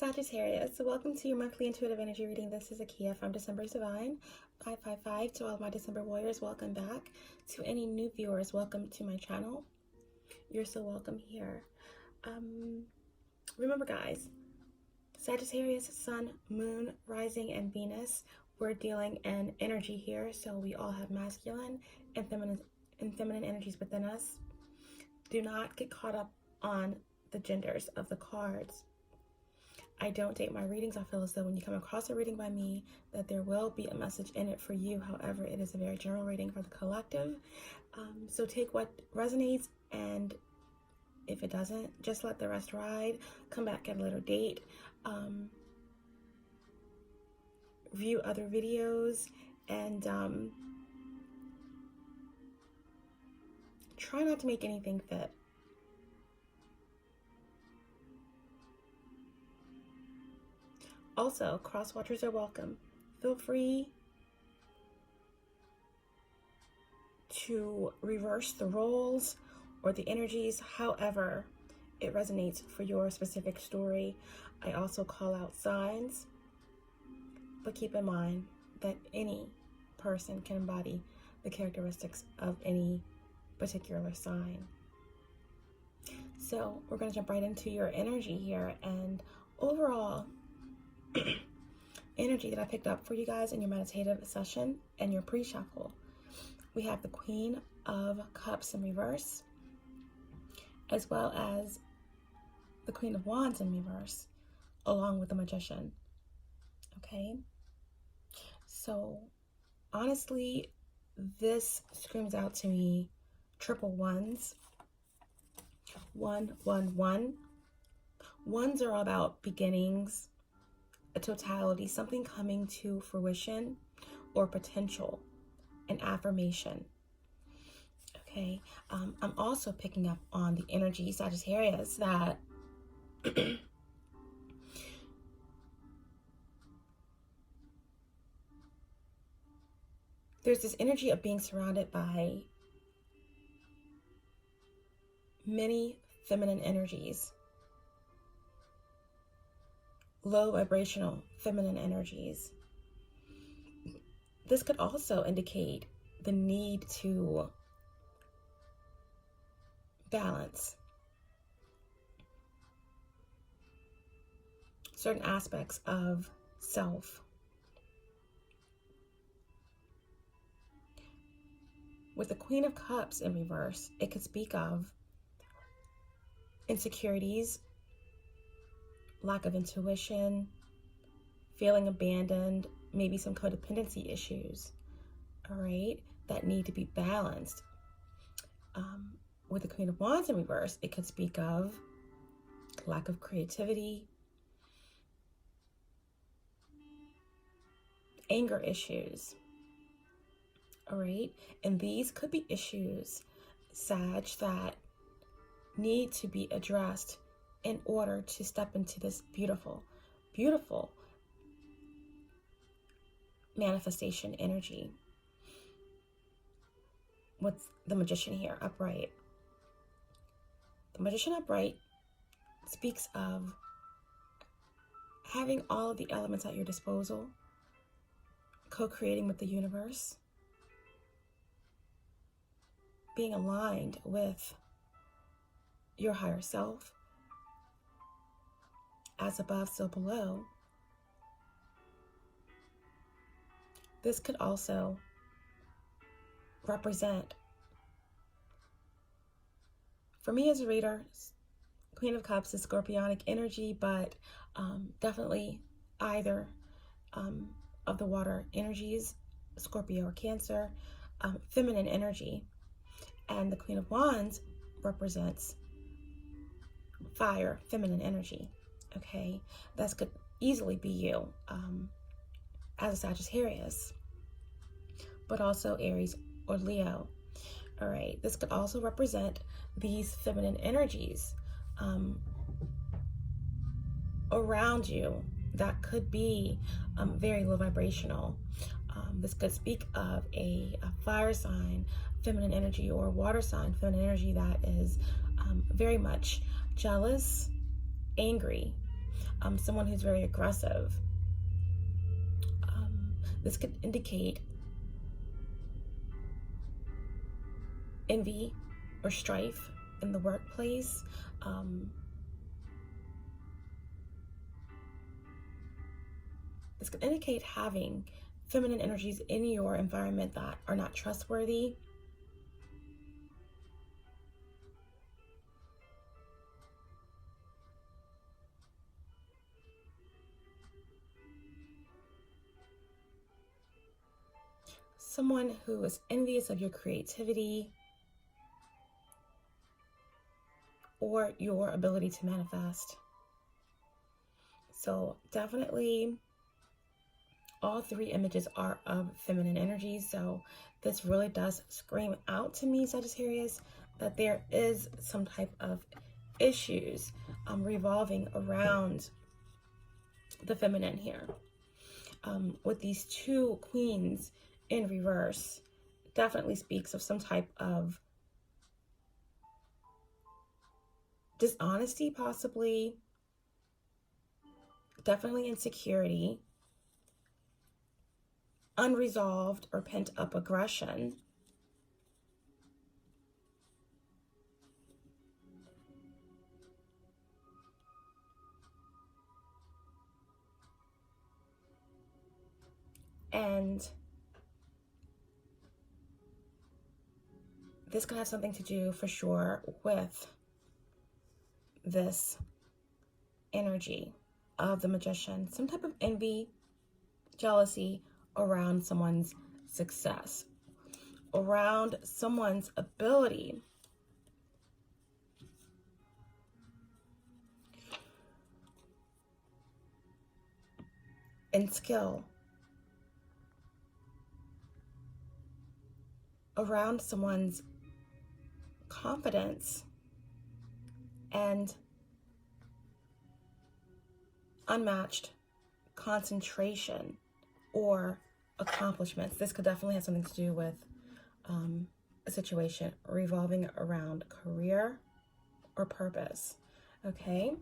Sagittarius, welcome to your monthly intuitive energy reading. This is Akia from December's Divine 555. To all my December warriors, welcome back. To any new viewers, welcome to my channel. You're so welcome here. Remember guys, Sagittarius, Sun, Moon, Rising, and Venus, we're dealing in energy here. So we all have masculine and feminine energies within us. Do not get caught up on the genders of the cards. I don't date my readings. I feel as though when you come across a reading by me, that there will be a message in it for you. However, it is a very general reading for the collective. So take what resonates, and if it doesn't, just let the rest ride. Come back at a later date. View other videos, and try not to make anything fit. Also, cross-watchers are welcome. Feel free to reverse the roles or the energies, however it resonates for your specific story. I also call out signs, but keep in mind that any person can embody the characteristics of any particular sign. So we're going to jump right into your energy here, and overall energy that I picked up for you guys in your meditative session and your pre-shuffle. We have the Queen of Cups in reverse, as well as the Queen of Wands in reverse, along with the Magician. Okay, so honestly, this screams out to me triple ones. 1, 1, 1. Ones are all about beginnings, a totality, something coming to fruition or potential, an affirmation. Okay, I'm also picking up on the energy, Sagittarius, that there's this energy of being surrounded by many feminine energies, low vibrational feminine energies. This could also indicate the need to balance certain aspects of self. With the Queen of Cups in reverse, it could speak of insecurities, lack of intuition, feeling abandoned, maybe some codependency issues, all right, that need to be balanced. With the Queen of Wands in reverse, it could speak of lack of creativity, anger issues, all right, and these could be issues, Sag, that need to be addressed in order to step into this beautiful, beautiful manifestation energy with the Magician here upright. The Magician upright speaks of having all of the elements at your disposal, co-creating with the universe, being aligned with your higher self, as above, so below. This could also represent, for me as a reader, Queen of Cups is Scorpionic energy, but definitely either of the water energies, Scorpio or Cancer, feminine energy. And the Queen of Wands represents fire, feminine energy. Okay, that could easily be you as a Sagittarius, but also Aries or Leo. All right, this could also represent these feminine energies around you that could be very low vibrational. This could speak of a fire sign, feminine energy, or water sign, feminine energy that is very much jealous, angry, someone who's very aggressive. This could indicate envy or strife in the workplace. This could indicate having feminine energies in your environment that are not trustworthy. Someone who is envious of your creativity or your ability to manifest. So definitely all three images are of feminine energy. So this really does scream out to me, Sagittarius, that there is some type of issues revolving around the feminine here. With these two queens in reverse, definitely speaks of some type of dishonesty, possibly, definitely insecurity, unresolved or pent up aggression, and this could have something to do for sure with this energy of the Magician. Some type of envy, jealousy around someone's success, around someone's ability and skill, around someone's confidence and unmatched concentration or accomplishments. This could definitely have something to do with a situation revolving around career or purpose. Okay.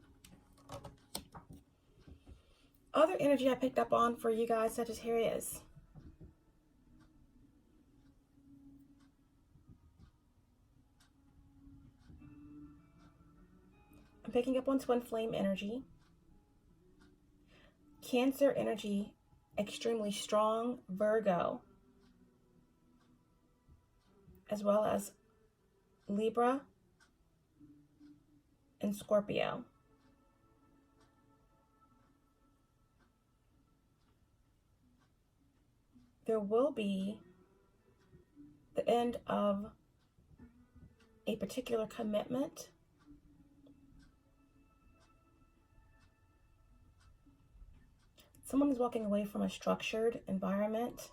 Other energy I picked up on for you guys, Sagittarius. I'm picking up on twin flame energy. Cancer energy, extremely strong. Virgo, as well as Libra and Scorpio. There will be the end of a particular commitment. Someone is walking away from a structured environment.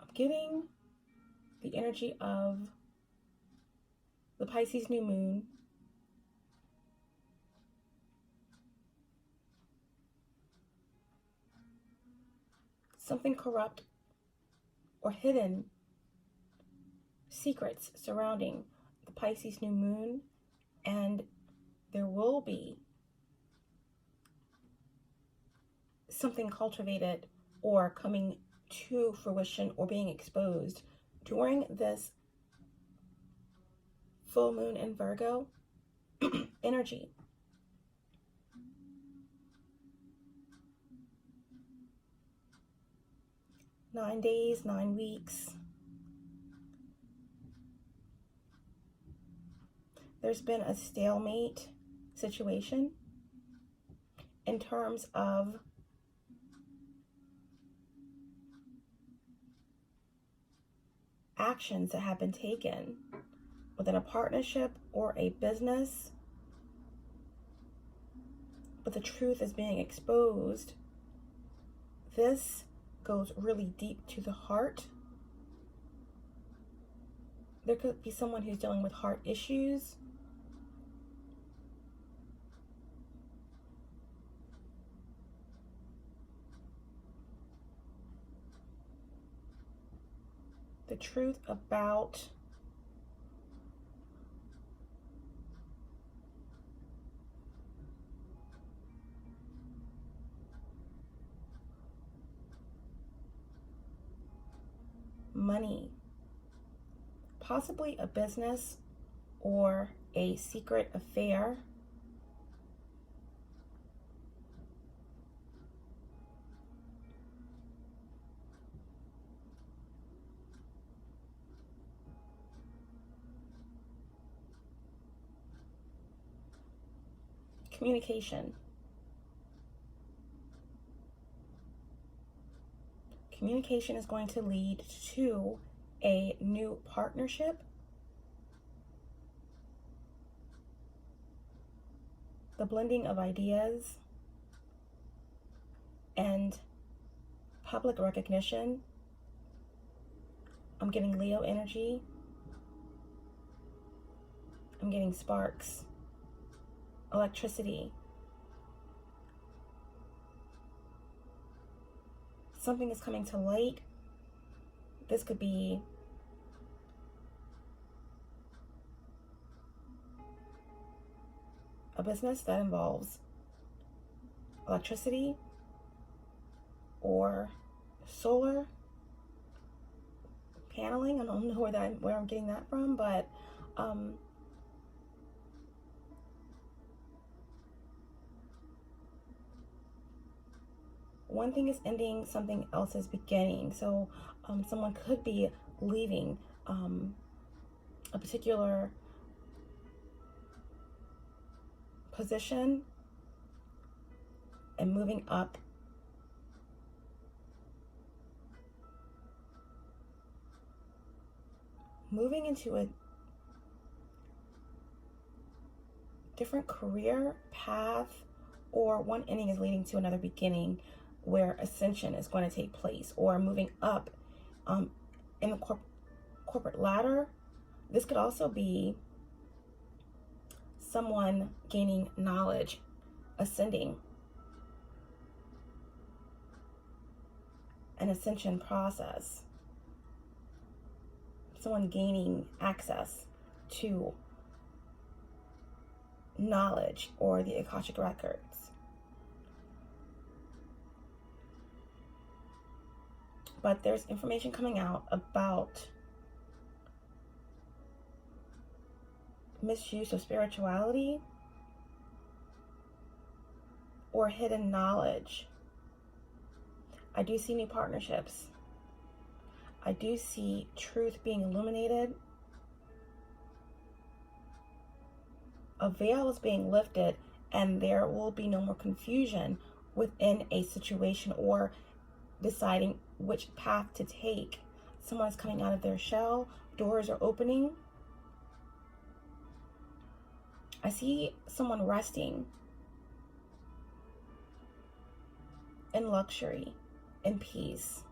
I'm getting the energy of the Pisces new moon. Something corrupt or hidden secrets surrounding the Pisces new moon, and there will be something cultivated or coming to fruition or being exposed during this full moon in Virgo energy. Nine days, 9 weeks. There's been a stalemate situation in terms of actions that have been taken within a partnership or a business, but the truth is being exposed. This goes really deep to the heart. there could be someone who's dealing with heart issues. The truth about money, possibly a business or a secret affair. Communication. Communication is going to lead to a new partnership. The blending of ideas and public recognition. I'm getting Leo energy. I'm getting sparks, electricity. Something is coming to light. This could be a business that involves electricity or solar paneling. I don't know where I'm getting that from, but one thing is ending, something else is beginning. So someone could be leaving a particular position and moving up into a different career path, or one ending is leading to another beginning where ascension is going to take place, or moving up in the corporate ladder. This could also be someone gaining knowledge, ascending, an ascension process. Someone gaining access to knowledge or the Akashic records. But there's information coming out about misuse of spirituality or hidden knowledge. I do see new partnerships. I do see truth being illuminated. A veil is being lifted, and there will be no more confusion within a situation or deciding which path to take. Someone is coming out of their shell. Doors are opening. I see someone resting in luxury, in peace.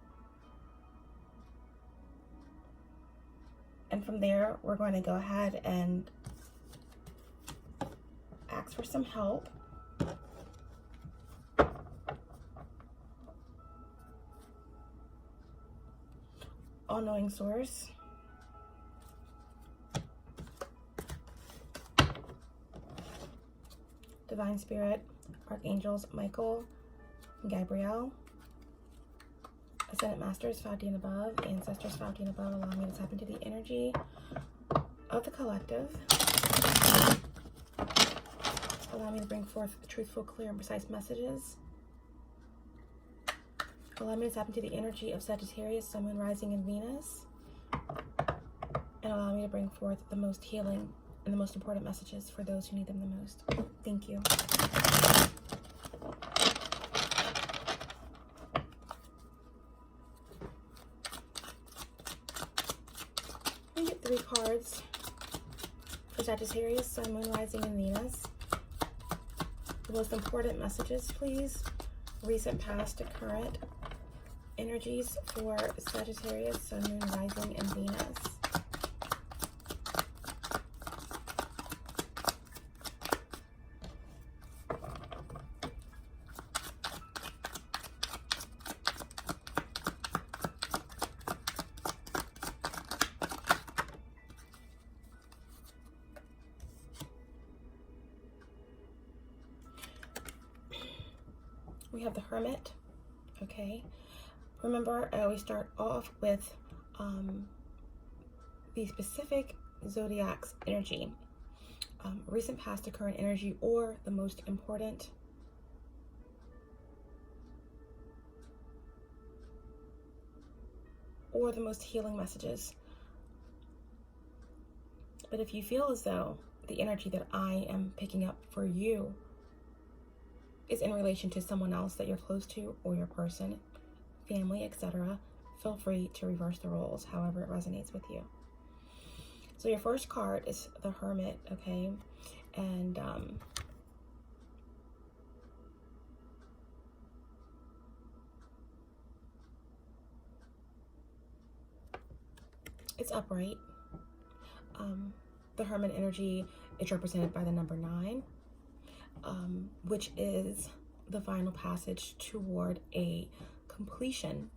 And from there, we're going to go ahead and ask for some help. All-knowing source. Divine Spirit, Archangels Michael and Gabriel, Ascended Masters 5D and above, Ancestors 5D and above, allow me to tap into the energy of the collective. Allow me to bring forth truthful, clear, and precise messages. Allow me to tap into the energy of Sagittarius, Sun, Moon, Rising, and Venus. And allow me to bring forth the most healing and the most important messages for those who need them the most. Thank you. We get 3 cards for Sagittarius, Sun, Moon, Rising, and Venus. The most important messages, please. Recent, past, to current energies for Sagittarius, Sun, Moon, Rising, and Venus. we have the Hermit, okay? Remember, I always start off with the specific zodiac's energy, recent, past, or current energy, or the most important. Or the most healing messages. But if you feel as though the energy that I am picking up for you is in relation to someone else that you're close to, or your person, family, etc., feel free to reverse the roles however it resonates with you. So your first card is the Hermit, okay? And it's upright. The Hermit energy is represented by the number 9, which is the final passage toward a completion.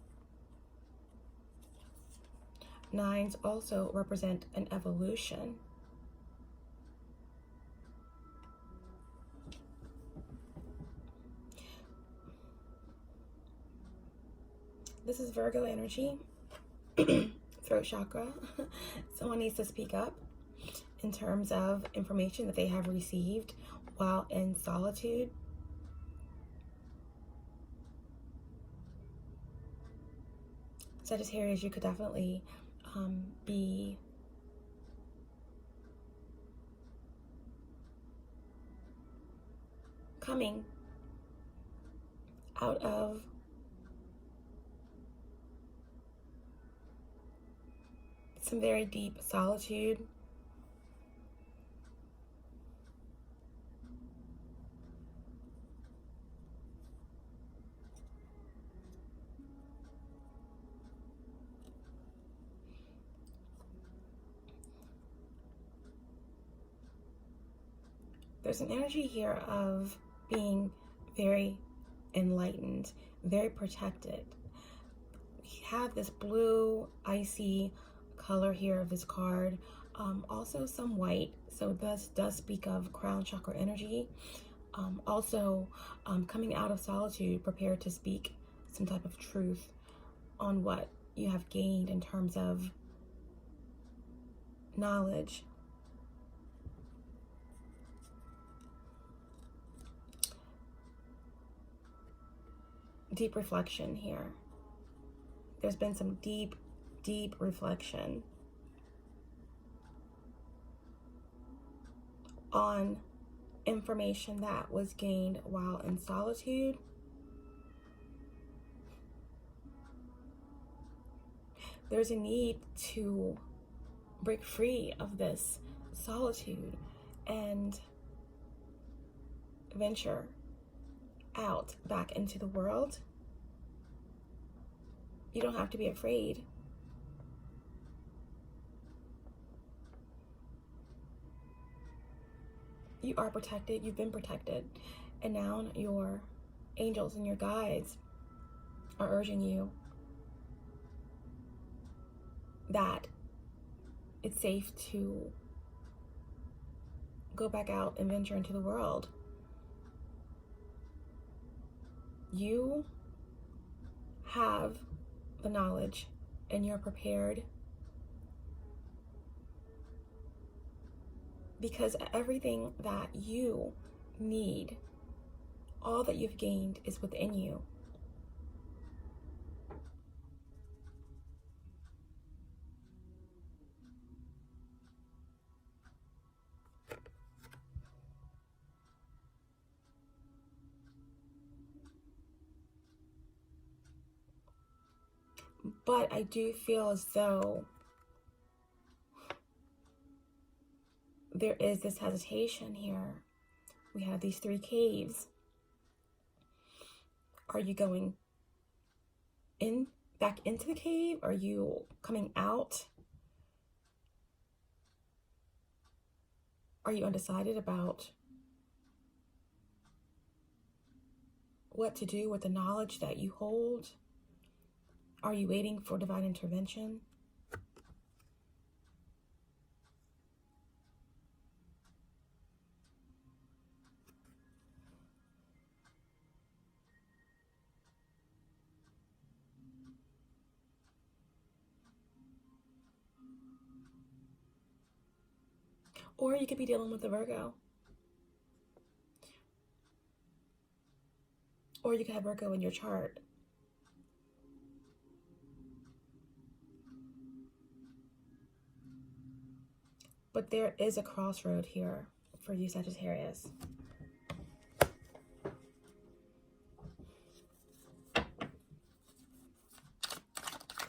9s also represent an evolution. This is Virgo energy, throat chakra. Someone needs to speak up in terms of information that they have received while in solitude. Sagittarius, you could definitely be coming out of some very deep solitude. There's an energy here of being very enlightened, very protected. We have this blue, icy color here of this card. Also some white, so this does speak of crown chakra energy. Also, coming out of solitude, prepared to speak some type of truth on what you have gained in terms of knowledge. Deep reflection here. There's been some deep reflection on information that was gained while in solitude. There's a need to break free of this solitude and venture out back into the world. You don't have to be afraid. You are protected. You've been protected. And now your angels and your guides are urging you that it's safe to go back out and venture into the world. You have the knowledge and you're prepared, because everything that you need, all that you've gained, is within you. But I do feel as though there is this hesitation here. We have these 3 caves. Are you going back into the cave? Are you coming out? Are you undecided about what to do with the knowledge that you hold? Are you waiting for divine intervention? Or you could be dealing with a Virgo. Or you could have Virgo in your chart. But there is a crossroad here for you, Sagittarius.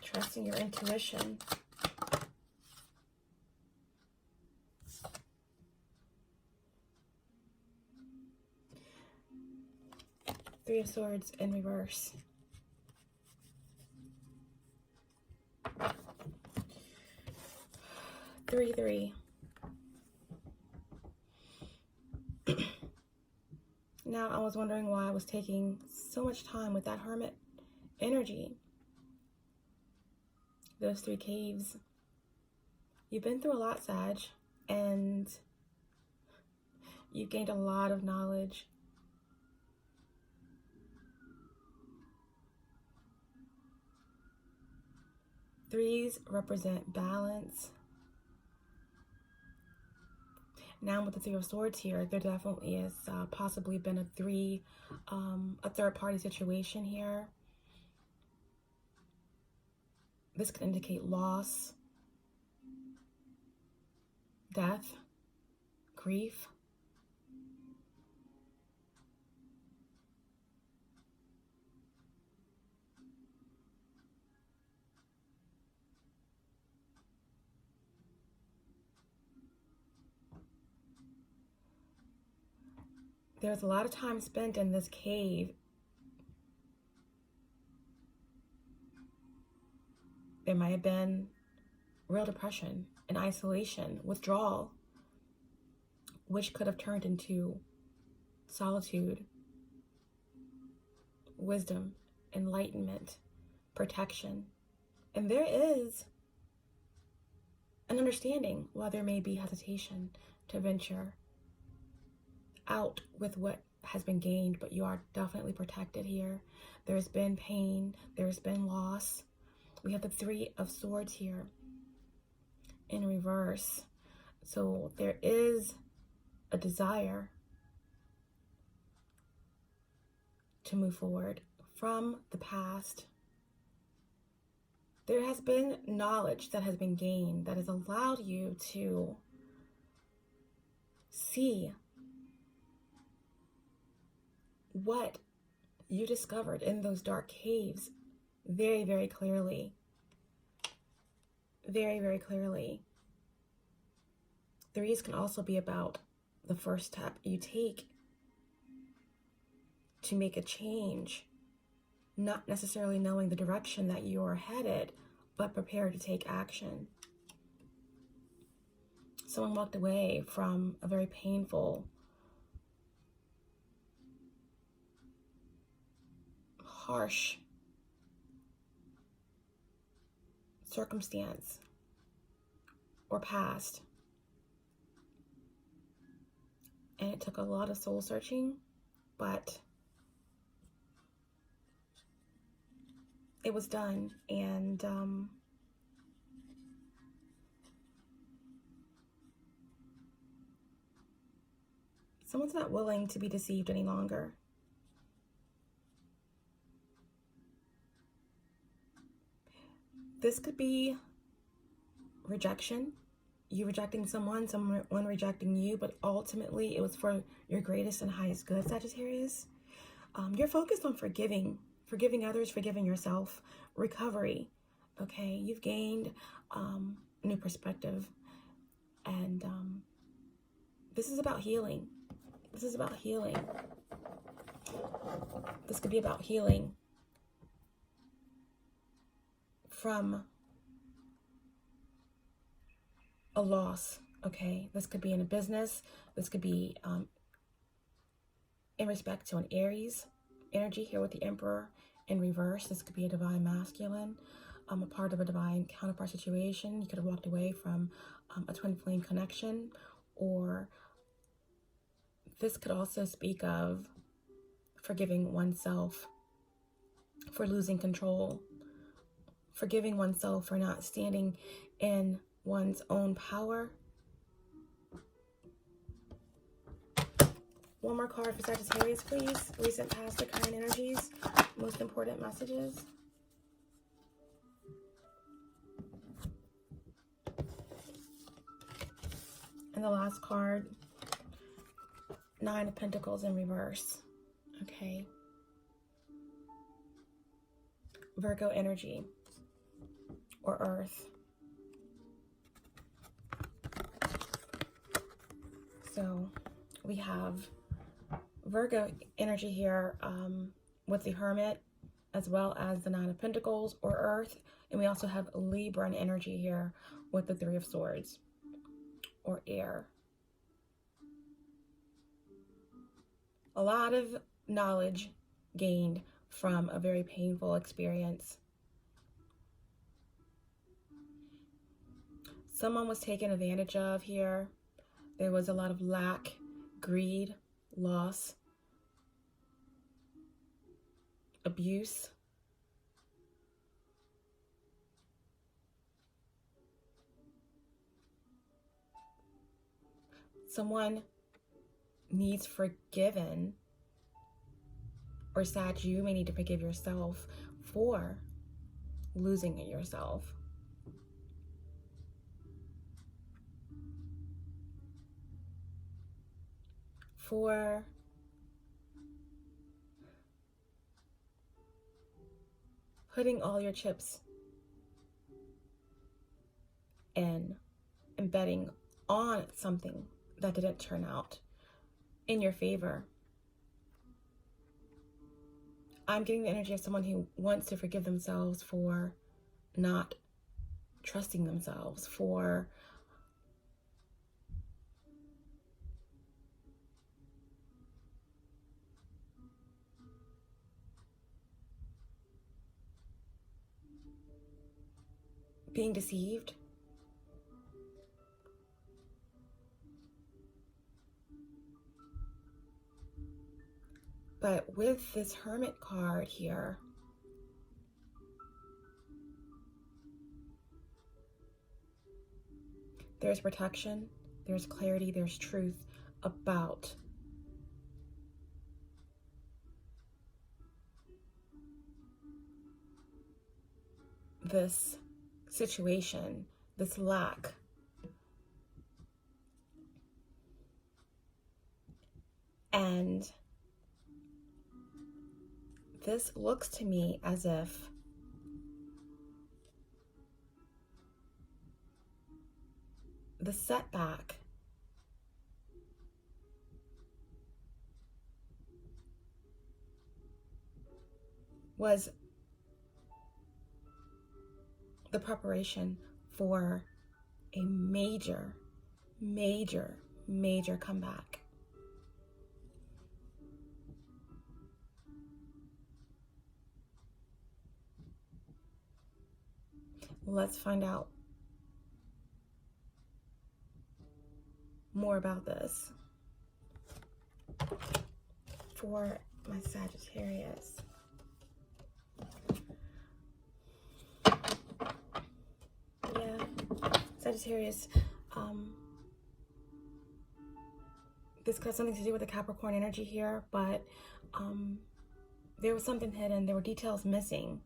Trusting your intuition. Three of Swords in reverse. Three. Now, I was wondering why I was taking so much time with that Hermit energy. Those 3 caves. You've been through a lot, Sag, and you've gained a lot of knowledge. Threes represent balance. Now with the Three of Swords here, there definitely has possibly been a third-party situation here. This could indicate loss, death, grief. There's a lot of time spent in this cave. There might have been real depression and isolation, withdrawal, which could have turned into solitude, wisdom, enlightenment, protection. And there is an understanding why there may be hesitation to venture out with what has been gained, but you are definitely protected here. There's been pain, there's been loss. We have the Three of Swords here in reverse. So there is a desire to move forward from the past. There has been knowledge that has been gained that has allowed you to see what you discovered in those dark caves very, very clearly. Very, very clearly. Threes can also be about the first step you take to make a change, not necessarily knowing the direction that you are headed, but prepared to take action. Someone walked away from a very painful, harsh circumstance or past. And it took a lot of soul searching, but it was done. And someone's not willing to be deceived any longer. This could be rejection, you rejecting someone rejecting you, but ultimately it was for your greatest and highest good, Sagittarius. You're focused on forgiving others, forgiving yourself, recovery, okay? You've gained new perspective, and this is about healing. This is about healing. This could be about healing from a loss, okay? This could be in a business. This could be in respect to an Aries energy here with the Emperor in reverse. This could be a divine masculine, a part of a divine counterpart situation. You could have walked away from a twin flame connection, or this could also speak of forgiving oneself for losing control, forgiving oneself for not standing in one's own power, One more card for Sagittarius, please. Recent, past, or current energies. Most important messages. And the last card, Nine of Pentacles in reverse. Okay. Virgo energy or Earth. So we have Virgo energy here with the Hermit, as well as the Nine of Pentacles or Earth. And we also have Libra energy here with the Three of Swords or air. A lot of knowledge gained from a very painful experience. Someone was taken advantage of here. There was a lot of lack, greed, loss, abuse. Someone needs forgiven, or Sag, you may need to forgive yourself for losing yourself. For putting all your chips in and betting on something that didn't turn out in your favor. I'm getting the energy of someone who wants to forgive themselves for not trusting themselves, for being deceived. But with this Hermit card here, there's protection, there's clarity, there's truth about this situation, this lack. And this looks to me as if the setback was the preparation for a major, major, major comeback. Let's find out more about this for my Sagittarius. Yeah, Sagittarius, this got something to do with the Capricorn energy here, but there was something hidden. There were details missing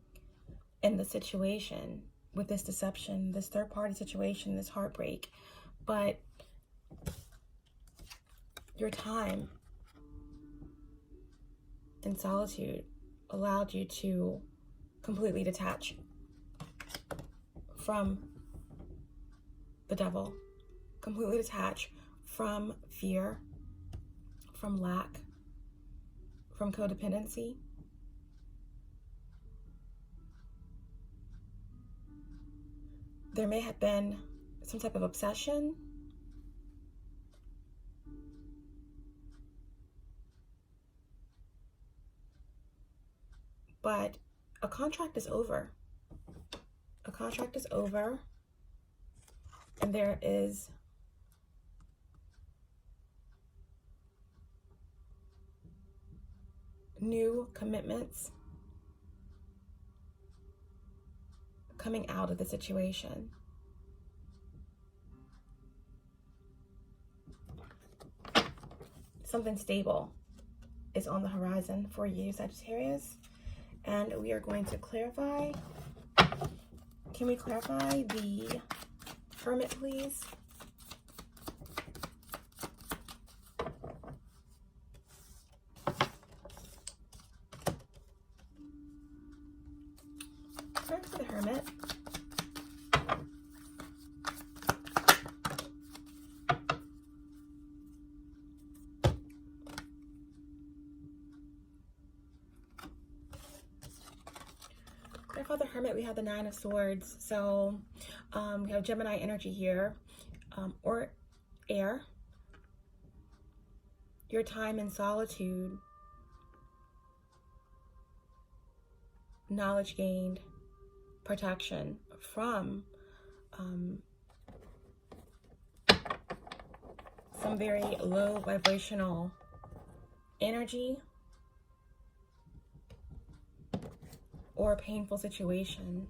in the situation with this deception, this third-party situation, this heartbreak. But your time in solitude allowed you to completely detach from the devil, completely detach from fear, from lack, from codependency. There may have been some type of obsession, but a contract is over. A contract is over, and there is new commitments coming out of the situation. something stable is on the horizon for you, Sagittarius. And we are going to clarify. Can we clarify the Hermit, please? Clarify the Hermit. For the Hermit, we have the Nine of Swords. So we have Gemini energy here, or air. Your time in solitude, knowledge gained, protection from some very low vibrational energy or a painful situation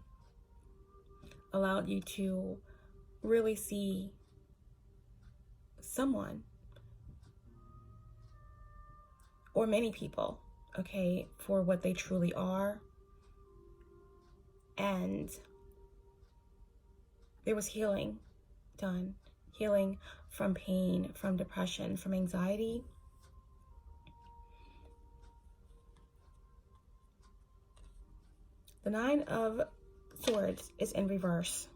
allowed you to really see someone or many people, okay, for what they truly are. And there was healing done, healing from pain, from depression, from anxiety. The Nine of Swords is in reverse.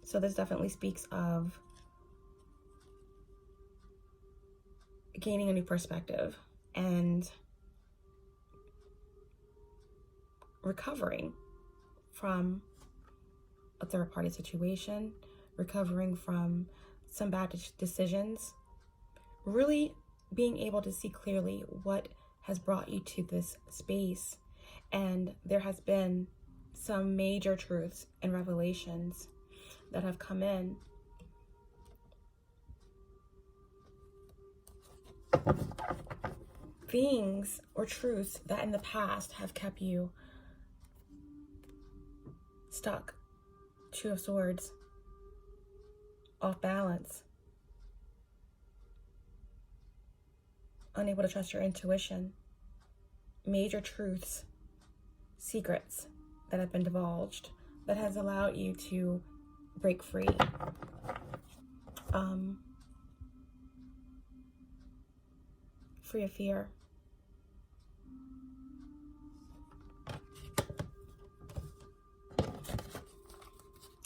So this definitely speaks of gaining a new perspective and recovering from a third-party situation, recovering from some bad decisions, really being able to see clearly what has brought you to this space. And there has been some major truths and revelations that have come in. Things or truths that in the past have kept you stuck, Two of Swords, off balance, unable to trust your intuition, major truths, secrets that have been divulged that has allowed you to break free. Free of fear.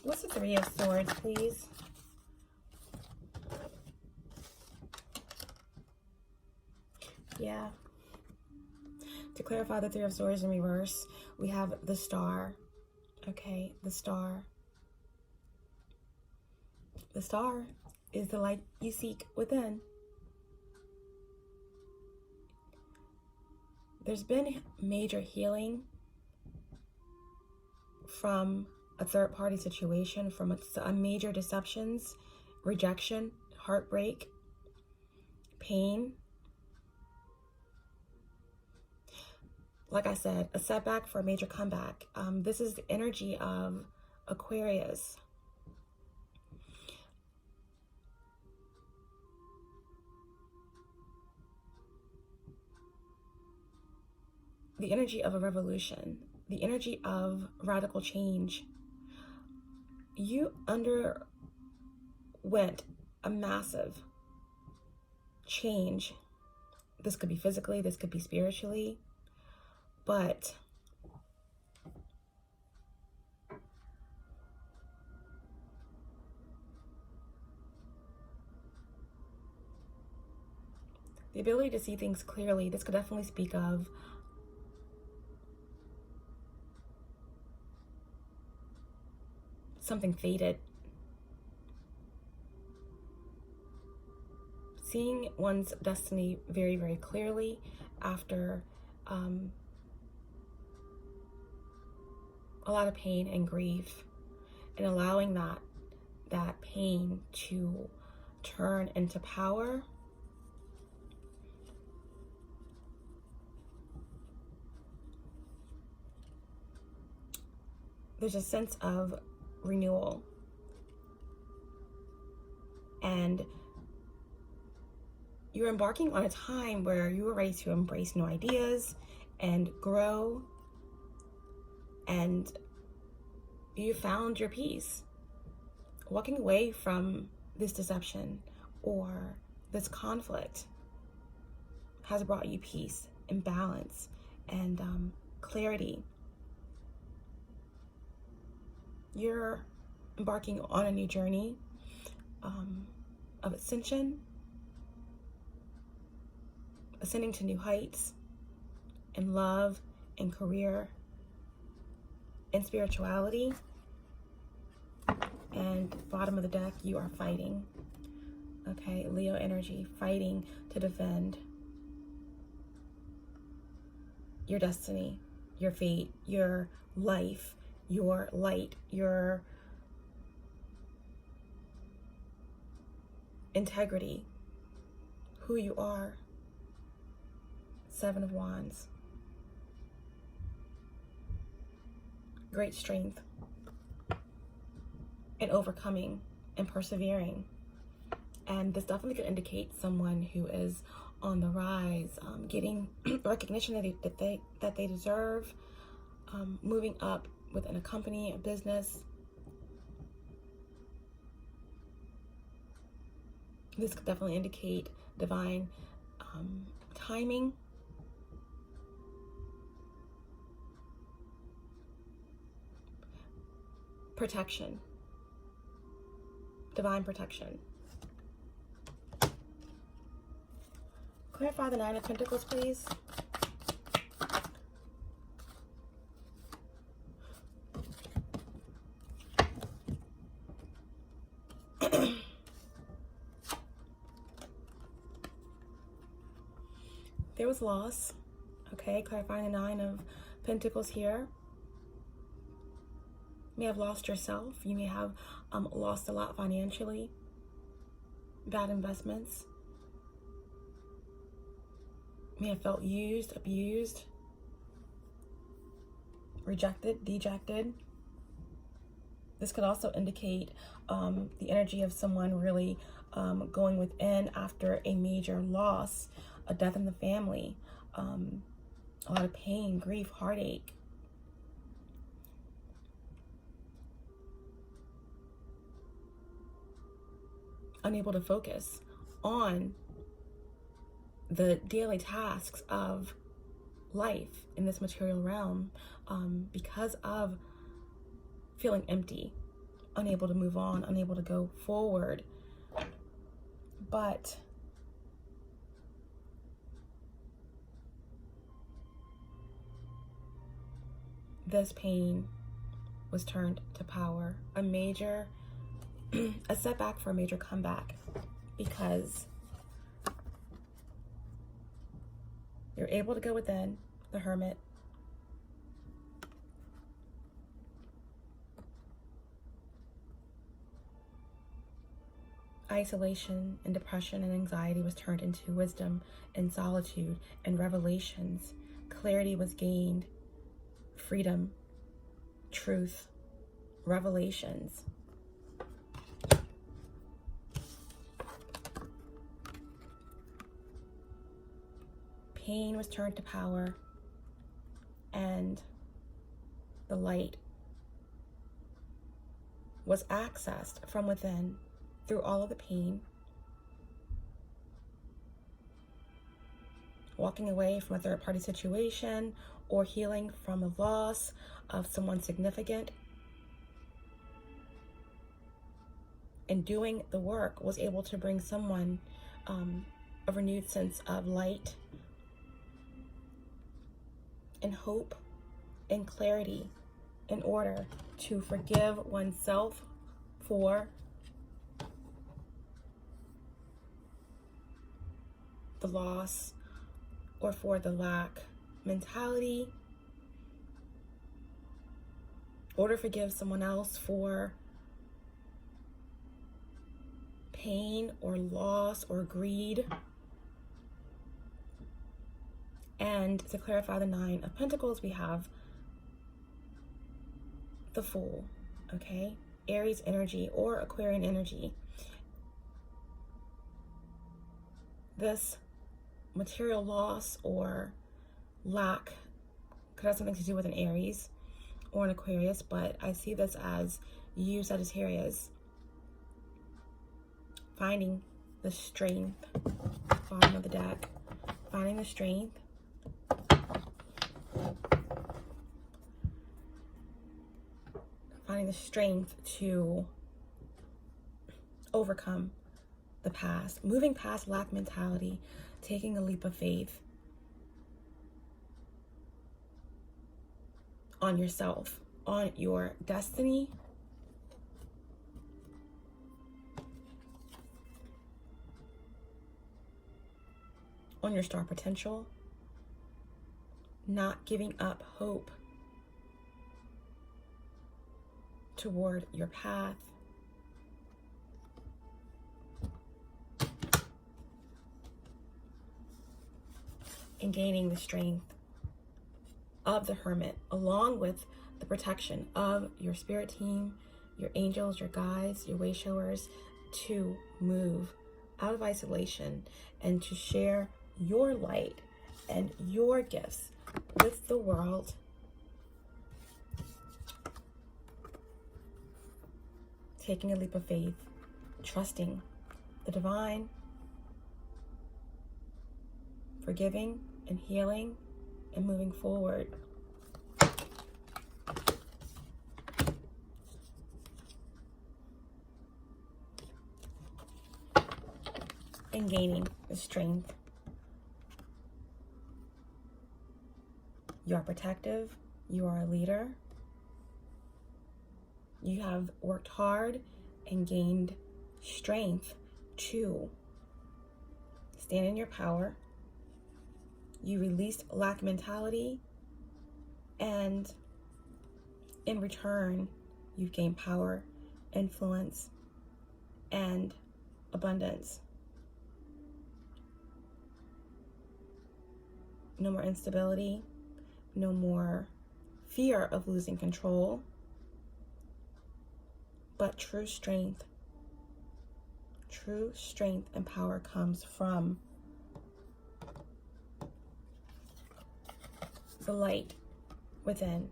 What's the Three of Swords, please? Yeah. To clarify the Three of Swords in reverse, we have the Star. Okay, the Star. The Star is the light you seek within. There's been major healing from a third-party situation, from a major deceptions, rejection, heartbreak, pain. Like I said, a setback for a major comeback. This is the energy of Aquarius. The energy of a revolution, the energy of radical change. You underwent a massive change. This could be physically, this could be spiritually, but the ability to see things clearly, this could definitely speak of something fated. Seeing one's destiny very, very clearly after a lot of pain and grief, and allowing that pain to turn into power. There's a sense of renewal and you're embarking on a time where you are ready to embrace new ideas and grow, and you found your peace. Walking away from this deception or this conflict has brought you peace and balance and clarity. You're embarking on a new journey of ascension, ascending to new heights in love and career and spirituality. And bottom of the deck, you are fighting. Okay, Leo energy, fighting to defend your destiny, your fate, your life, your light, your integrity, who you are. Seven of Wands. Great strength and overcoming and persevering. And this definitely could indicate someone who is on the rise, getting recognition that they deserve, moving up within a company, a business. This could definitely indicate divine timing. Protection. Divine protection. Clarify the Nine of Pentacles, please. There was loss. Okay, clarifying the Nine of Pentacles here. You may have lost yourself. You may have lost a lot financially. Bad investments. You may have felt used, abused, rejected, dejected. This could also indicate the energy of someone really going within after a major loss, a death in the family, a lot of pain, grief, heartache. Unable to focus on the daily tasks of life in this material realm because of feeling empty, unable to move on, unable to go forward. But this pain was turned to power, a setback for a major comeback, because you're able to go within, the Hermit. Isolation and depression and anxiety was turned into wisdom and solitude and revelations. Clarity was gained, freedom, truth, revelations. Pain was turned to power, and the light was accessed from within through all of the pain. Walking away from a third-party situation or healing from the loss of someone significant, and doing the work was able to bring someone a renewed sense of light and hope and clarity in order to forgive oneself for the loss or for the lack mentality, or to forgive someone else for pain or loss or greed. And to clarify the Nine of Pentacles, we have the Fool, okay? Aries energy or Aquarian energy. this material loss or lack could have something to do with an Aries or an Aquarius, but I see this as you, Sagittarius, finding the strength, bottom of the deck, finding the strength to overcome the past, moving past lack mentality, taking a leap of faith on yourself, on your destiny, on your star potential, not giving up hope toward your path, and gaining the strength of the Hermit, along with the protection of your spirit team, your angels, your guides, your way showers, to move out of isolation and to share your light and your gifts with the world. Taking a leap of faith, trusting the divine, forgiving and healing and moving forward. And gaining the strength. You are protective. You are a leader. You have worked hard and gained strength to stand in your power. You released lack mentality, and in return, you've gained power, influence, and abundance. No more instability, no more fear of losing control, but true strength and power comes from the light within,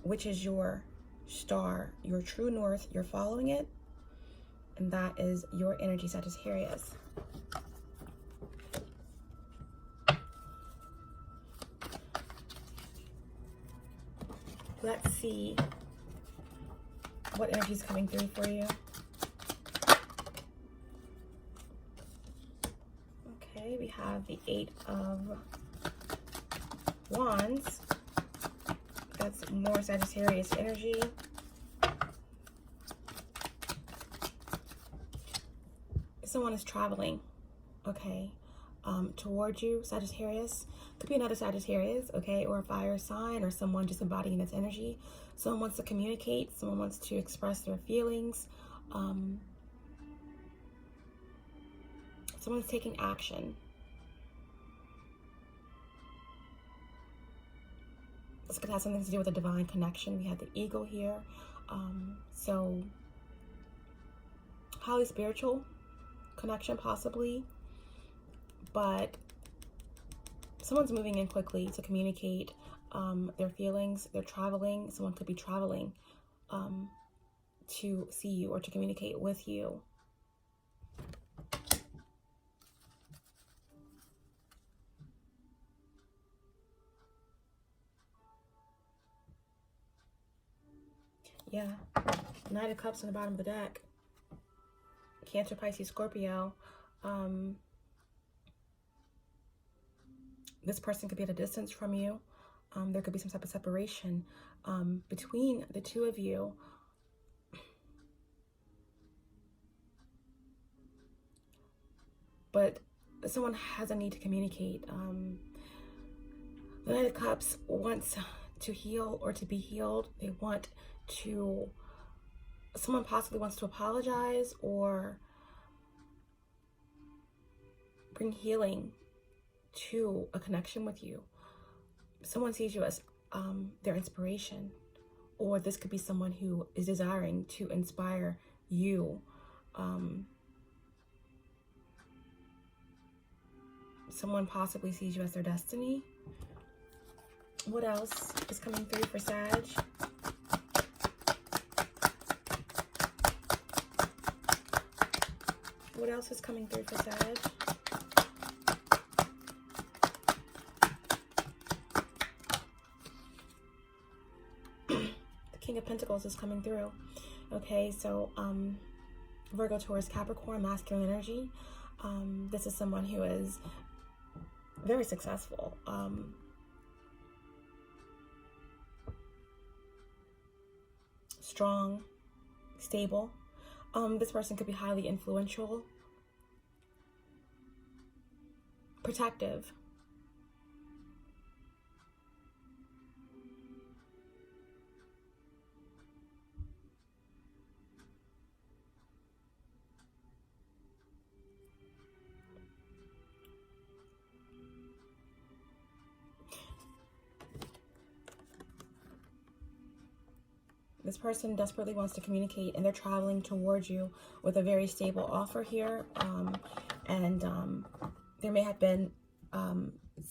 which is your star, your true north. You're following it, and that is your energy, Sagittarius. Let's see what energy is coming through for you. Okay, we have the 8 of Wands. That's more Sagittarius energy. Someone is traveling, okay, towards you, Sagittarius. Could be another Sagittarius, okay, or a fire sign, or someone just embodying this energy. Someone wants to communicate. Someone wants to express their feelings. Someone's taking action. This could have something to do with a divine connection. We have the eagle here. So highly spiritual connection possibly, but someone's moving in quickly to communicate their feelings. They're traveling. Someone could be traveling to see you or to communicate with you. Yeah, Knight of Cups on the bottom of the deck. Cancer, Pisces, Scorpio. This person could be at a distance from you. There could be some type of separation between the two of you. But someone has a need to communicate. The Knight of Cups wants to heal or to be healed. They want to, someone possibly wants to apologize or bring healing to a connection with you. Someone sees you as their inspiration, or this could be someone who is desiring to inspire you Someone possibly sees you as their destiny. What else is coming through for Sag? What else is coming through for Sag? The King of Pentacles is coming through. Okay, so Virgo, Taurus, Capricorn, masculine energy. This is someone who is very successful. Strong, stable. This person could be highly influential, protective. This person desperately wants to communicate, and they're traveling towards you with a very stable offer here. There may have been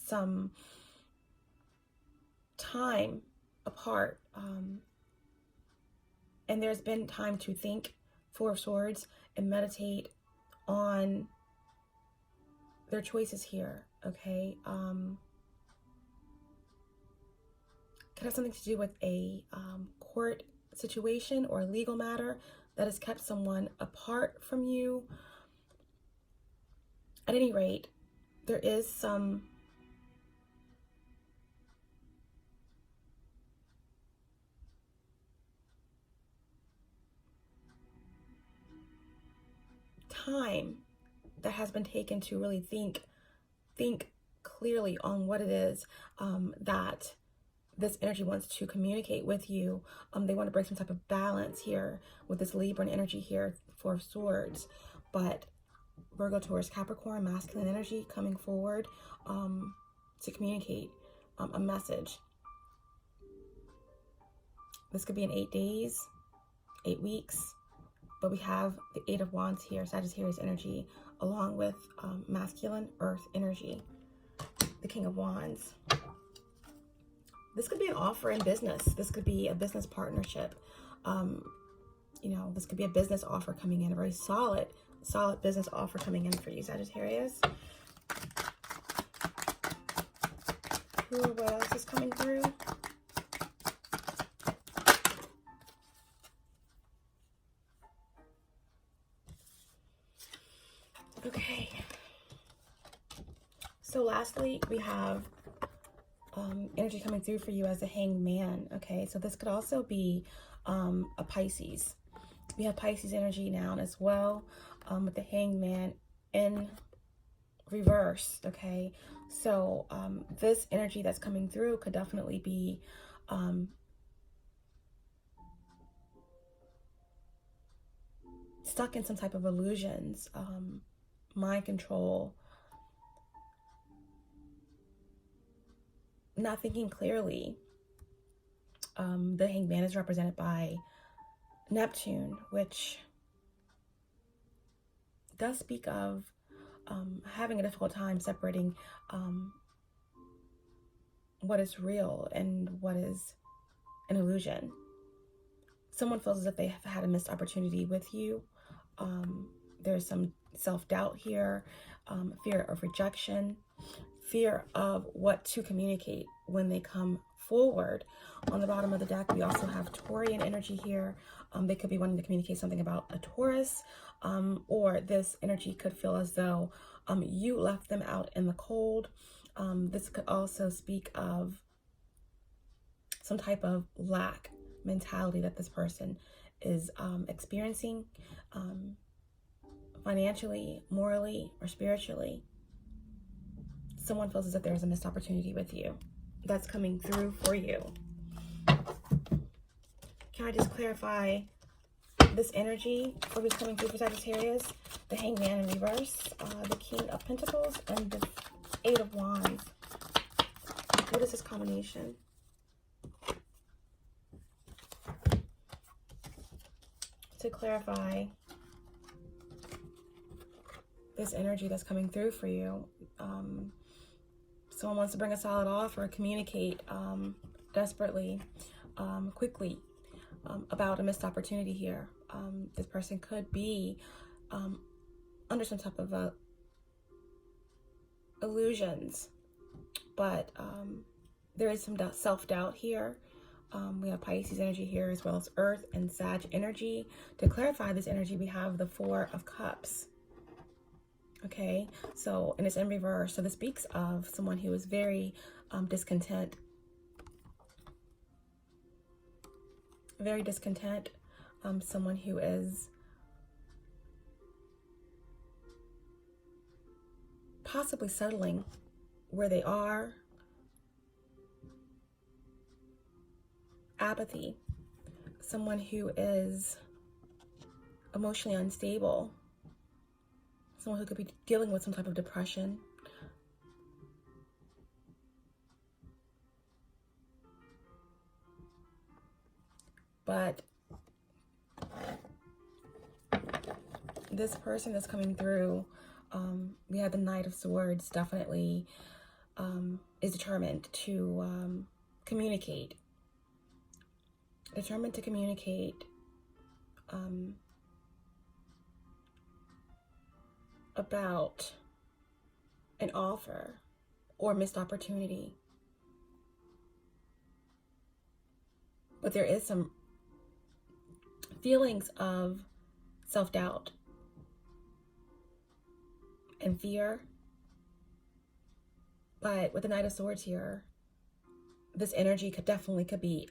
some time apart, and there's been time to think, Four of Swords, and meditate on their choices here, okay? Could have something to do with a court situation or a legal matter that has kept someone apart from you. At any rate, there is some time that has been taken to really think clearly on what it is that this energy wants to communicate with you. They want to bring some type of balance here with this Libran energy here, Four of Swords. But Virgo, Taurus, Capricorn, masculine energy coming forward to communicate a message. This could be in 8 days, 8 weeks, but we have the Eight of Wands here, Sagittarius energy, along with masculine earth energy, the King of Wands. This could be an offer in business. This could be a business partnership. This could be a business offer coming in, a very solid business offer coming in for you, Sagittarius. What else is coming through? Okay. So lastly, we have energy coming through for you as a Hanged Man. Okay, so this could also be a Pisces. We have Pisces energy now as well, with the Hanged Man in reverse. Okay, so this energy that's coming through could definitely be stuck in some type of illusions, mind control, not thinking clearly. The Hanged Man is represented by Neptune, which does speak of having a difficult time separating what is real and what is an illusion. Someone feels as if they have had a missed opportunity with you. There's some self-doubt here, fear of rejection, fear of what to communicate when they come forward. On the bottom of the deck, we also have Taurian energy here. They could be wanting to communicate something about a Taurus, or this energy could feel as though you left them out in the cold. This could also speak of some type of lack mentality that this person is experiencing, financially, morally, or spiritually. Someone feels as if there's a missed opportunity with you. That's coming through for you. Can I just clarify this energy for who's coming through for Sagittarius? The Hanged Man in reverse, the King of Pentacles, and the Eight of Wands. What is this combination? To clarify, this energy that's coming through for you. Someone wants to bring a solid offer, communicate desperately, quickly about a missed opportunity here. This person could be under some type of illusions, but there is some self-doubt here. We have Pisces energy here, as well as Earth and Sag energy. To clarify this energy, we have the Four of Cups. Okay, so, and it's in reverse. So this speaks of someone who is very discontent. Very discontent. Someone who is possibly settling where they are. Apathy. Someone who is emotionally unstable. Someone who could be dealing with some type of depression. But this person that's coming through, we have the Knight of Swords, definitely is determined to communicate. Determined to communicate about an offer or missed opportunity. But there is some feelings of self-doubt and fear. But with the Knight of Swords here, this energy could be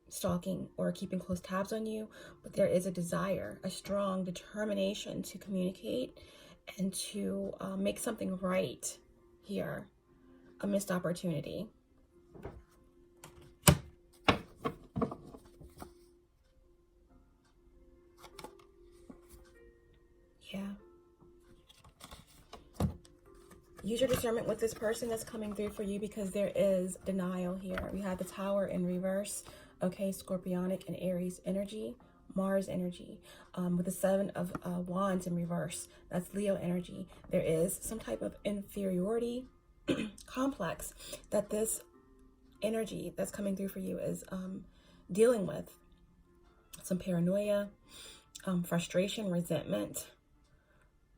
stalking or keeping close tabs on you. But there is a desire, a strong determination to communicate and to make something right here. A missed opportunity. Yeah. Use your discernment with this person that's coming through for you, because there is denial here. We have the Tower in reverse. Okay, Scorpionic and Aries energy. Mars energy, with the Seven of Wands in reverse. That's Leo energy. There is some type of inferiority complex that this energy that's coming through for you is dealing with. Some paranoia, frustration, resentment.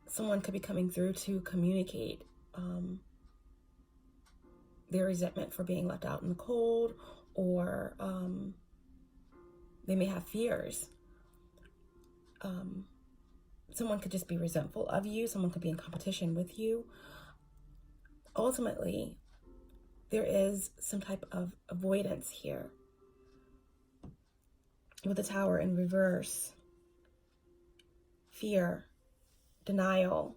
Someone could be coming through to communicate their resentment for being left out in the cold, or they may have fears. Someone could just be resentful of you. Someone could be in competition with you. Ultimately, there is some type of avoidance here. With the Tower in reverse, fear, denial,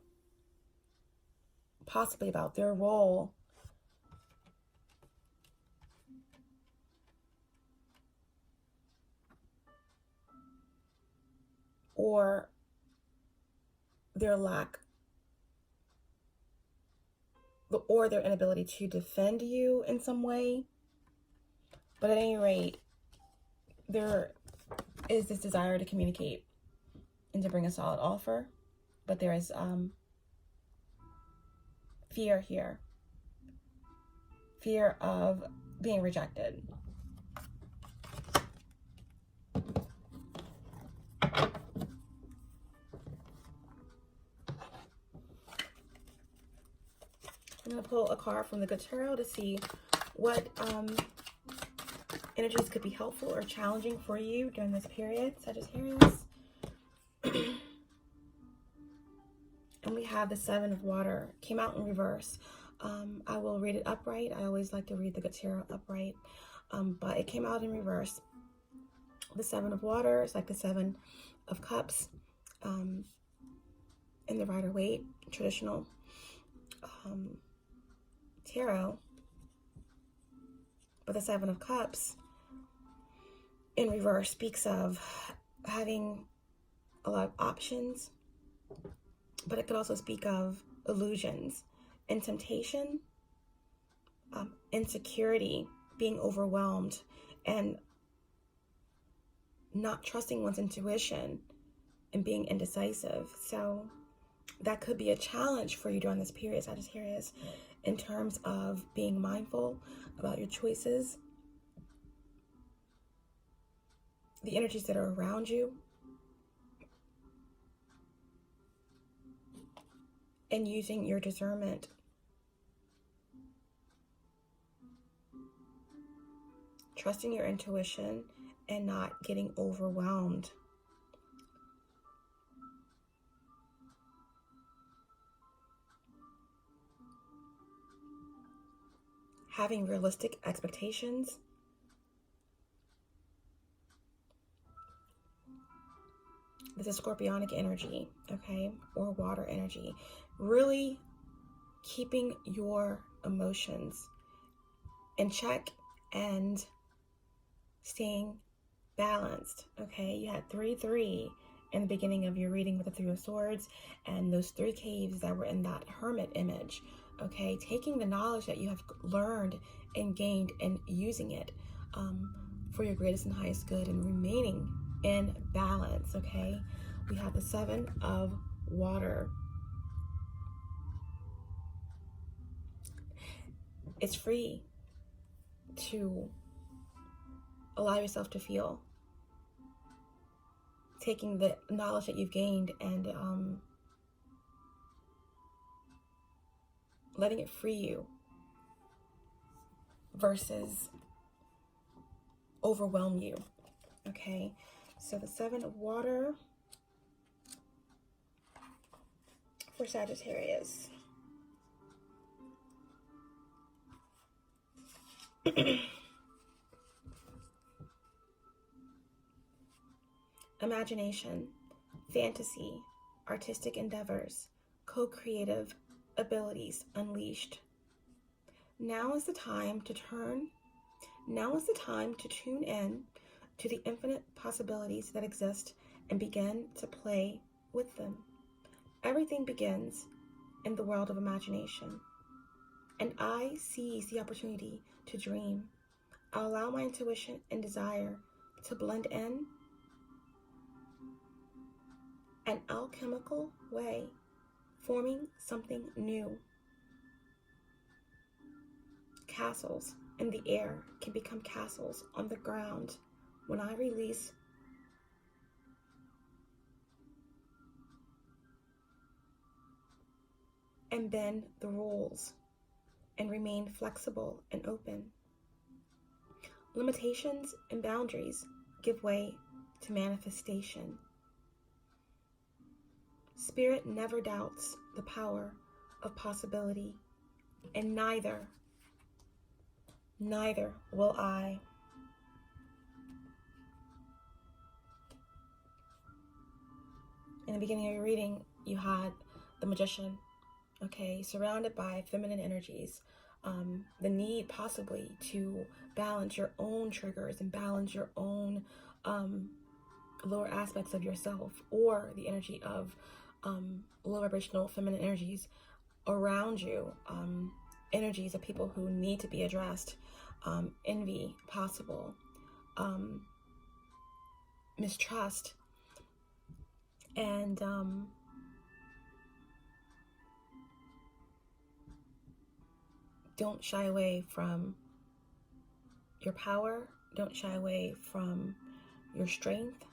possibly about their role. Or their lack, or their inability to defend you in some way. But at any rate, there is this desire to communicate and to bring a solid offer. But there is fear here. Fear of being rejected. I'm going to pull a card from the Good Tarot to see what energies could be helpful or challenging for you during this period, Sagittarius. And we have the Seven of Water. Came out in reverse. I will read it upright. I always like to read the Good Tarot upright. But it came out in reverse. The Seven of Water is like the Seven of Cups in the Rider-Waite traditional tarot. But the Seven of Cups in reverse speaks of having a lot of options, but it could also speak of illusions and temptation, insecurity, being overwhelmed, and not trusting one's intuition and being indecisive. So that could be a challenge for you during this period, Sagittarius, in terms of being mindful about your choices, the energies that are around you, and using your discernment trusting your intuition and not getting overwhelmed. Having realistic expectations. This is Scorpionic energy, okay, or water energy. Really keeping your emotions in check and staying balanced, okay? You had 3-3 in the beginning of your reading with the Three of Swords, and those 3 caves that were in that hermit image, okay? Taking the knowledge that you have learned and gained and using it for your greatest and highest good, and remaining in balance, okay? We have the 7 of water. It's free to allow yourself to feel, taking the knowledge that you've gained and letting it free you versus overwhelm you, okay? So the 7 of water for Sagittarius. Imagination, fantasy, artistic endeavors, co-creative abilities unleashed. Now is the time to tune in to the infinite possibilities that exist and begin to play with them. Everything begins in the world of imagination, and I seize the opportunity to dream. I allow my intuition and desire to blend in an alchemical way, forming something new. Castles in the air can become castles on the ground when I release and bend the rules and remain flexible and open. Limitations and boundaries give way to manifestation. Spirit never doubts the power of possibility, and neither will I. In the beginning of your reading, you had the Magician, okay, surrounded by feminine energies. The need possibly to balance your own triggers and balance your own lower aspects of yourself, or the energy of low vibrational feminine energies around you, energies of people who need to be addressed, envy possible, mistrust, and don't shy away from your power. Don't shy away from your strength.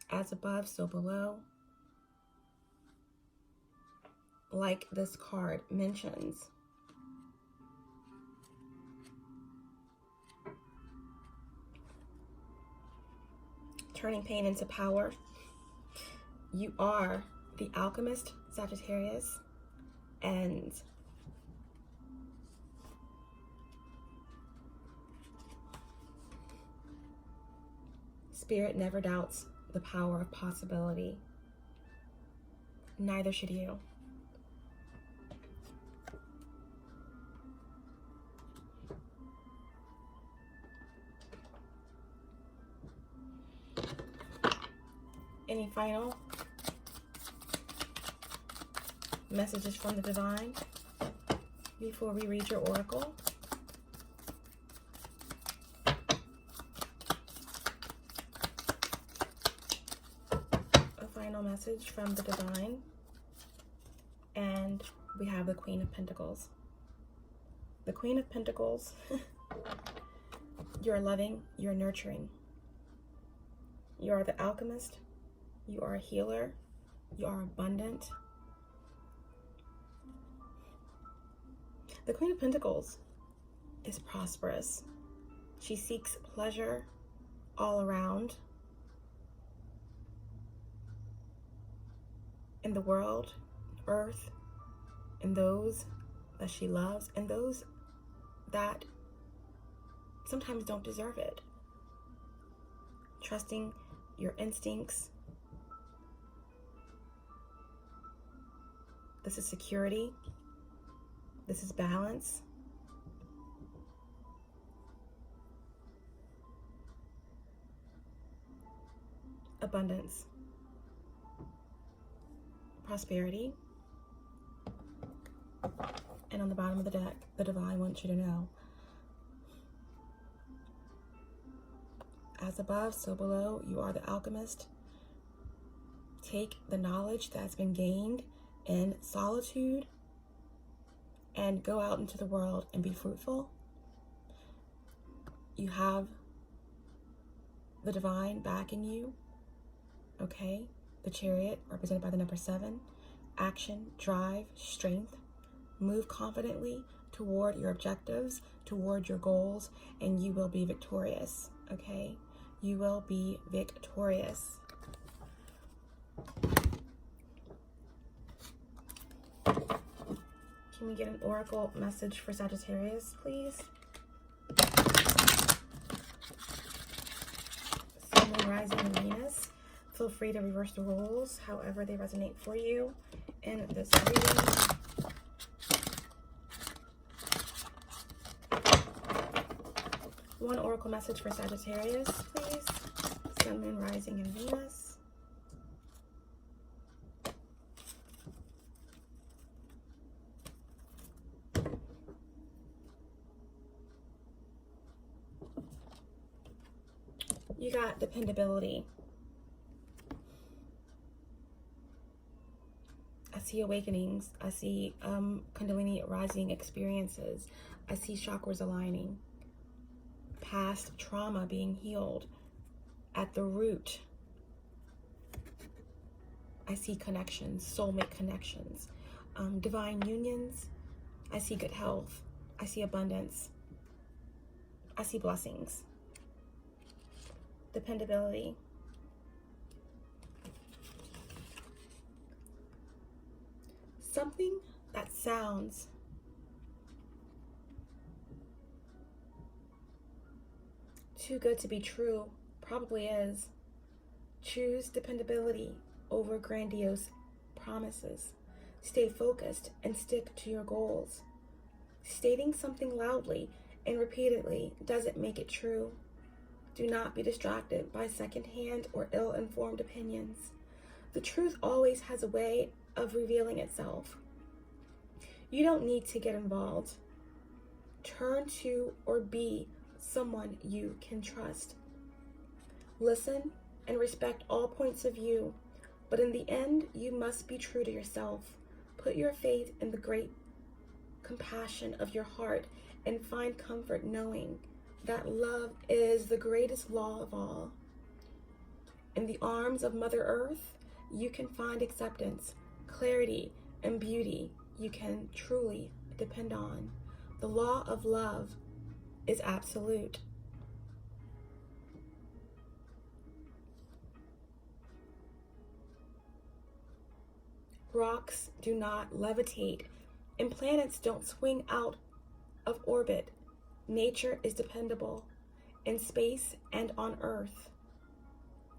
As above, so below. Like this card mentions. Turning pain into power. You are the alchemist, Sagittarius, and Spirit never doubts the power of possibility. Neither should you. Any final messages from the divine before we read your oracle? A final message from the divine. And we have the Queen of Pentacles. The Queen of Pentacles, you're loving, you're nurturing. You are the alchemist, you are a healer, you are abundant. The Queen of Pentacles is prosperous. She seeks pleasure all around in the world, earth, and those that she loves, and those that sometimes don't deserve it. Trusting your instincts. This is security. This is balance. Abundance. Prosperity. And on the bottom of the deck, the Divine wants you to know, as above, so below, you are the alchemist. Take the knowledge that's been gained in solitude and go out into the world and be fruitful. You have the Divine backing you, okay? The Chariot, represented by the number 7. Action, drive, strength. Move confidently toward your objectives, toward your goals, and you will be victorious, okay? You will be victorious. Can we get an oracle message for Sagittarius, please? Sun, Moon, Rising, and Venus. Feel free to reverse the roles however they resonate for you in this reading. One oracle message for Sagittarius, please. Sun, Moon, Rising, and Venus. You got dependability. I see awakenings. I see Kundalini rising experiences. I see chakras aligning. Past trauma being healed at the root. I see connections, soulmate connections, divine unions. I see good health. I see abundance. I see blessings. Dependability. Something that sounds too good to be true probably is. Choose dependability over grandiose promises. Stay focused and stick to your goals. Stating something loudly and repeatedly doesn't make it true. Do not be distracted by secondhand or ill-informed opinions. The truth always has a way of revealing itself. You don't need to get involved. Turn to or be someone you can trust. Listen and respect all points of view, but in the end, you must be true to yourself. Put your faith in the great compassion of your heart and find comfort knowing that love is the greatest law of all. In the arms of Mother Earth, you can find acceptance, clarity, and beauty you can truly depend on. The law of love is absolute. Rocks do not levitate, and planets don't swing out of orbit. Nature is dependable in space and on Earth.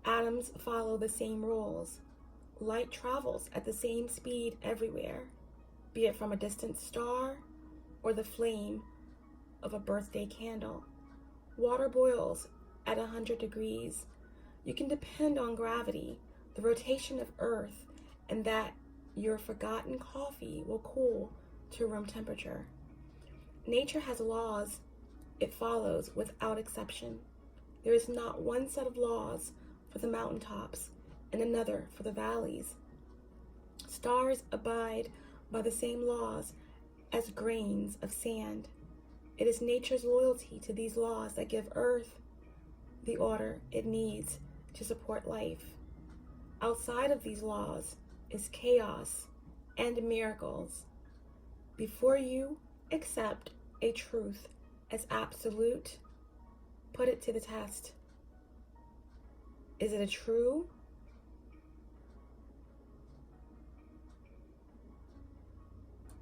Atoms follow the same rules. Light travels at the same speed everywhere, be it from a distant star or the flame of a birthday candle. Water boils at 100 degrees. You can depend on gravity, the rotation of Earth, and that your forgotten coffee will cool to room temperature. Nature has laws it follows without exception. There is not one set of laws for the mountaintops and another for the valleys. Stars abide by the same laws as grains of sand. It is nature's loyalty to these laws that give Earth the order it needs to support life. Outside of these laws is chaos and miracles. Before you accept a truth as absolute, put it to the test. Is it a true?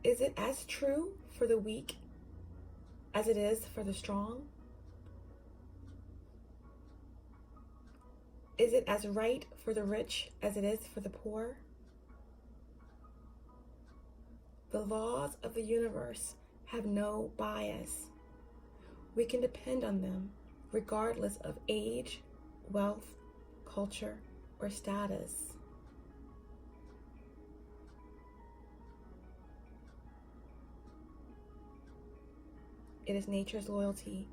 Is it as true for the weak as it is for the strong? Is it as right for the rich as it is for the poor? The laws of the universe have no bias. We can depend on them regardless of age, wealth, culture, or status. It is nature's loyalty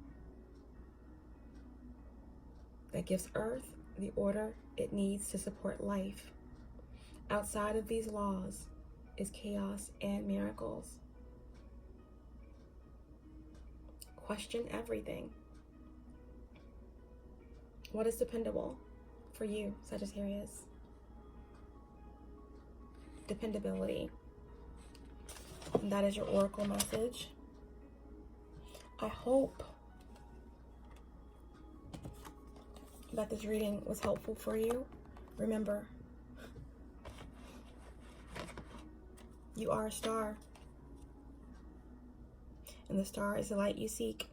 that gives Earth the order it needs to support life. Outside of these laws is chaos and miracles. Question everything. What is dependable for you, Sagittarius? Dependability. And that is your oracle message. I hope that this reading was helpful for you. Remember, you are a star. And the star is the light you seek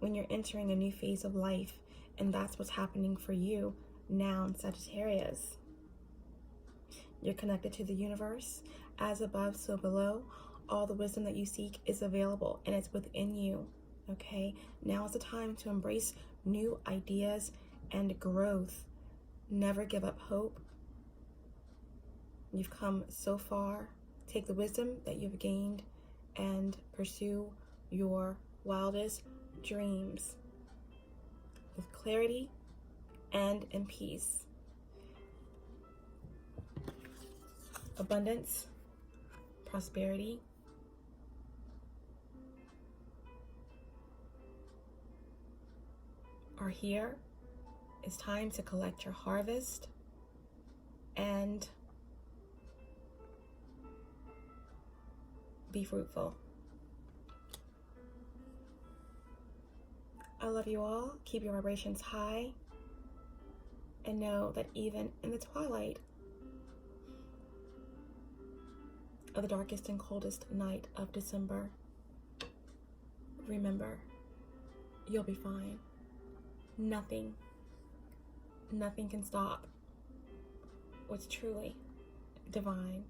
when you're entering a new phase of life. And that's what's happening for you now in Sagittarius. You're connected to the universe. As above, so below. All the wisdom that you seek is available and it's within you. Okay? Now is the time to embrace new ideas and growth. Never give up hope. You've come so far. Take the wisdom that you've gained and pursue your wildest dreams with clarity and in peace. Abundance, prosperity, are here. It's time to collect your harvest and be fruitful. I love you all. Keep your vibrations high. And know that even in the twilight of the darkest and coldest night of December, remember, you'll be fine. Nothing can stop what's truly divine.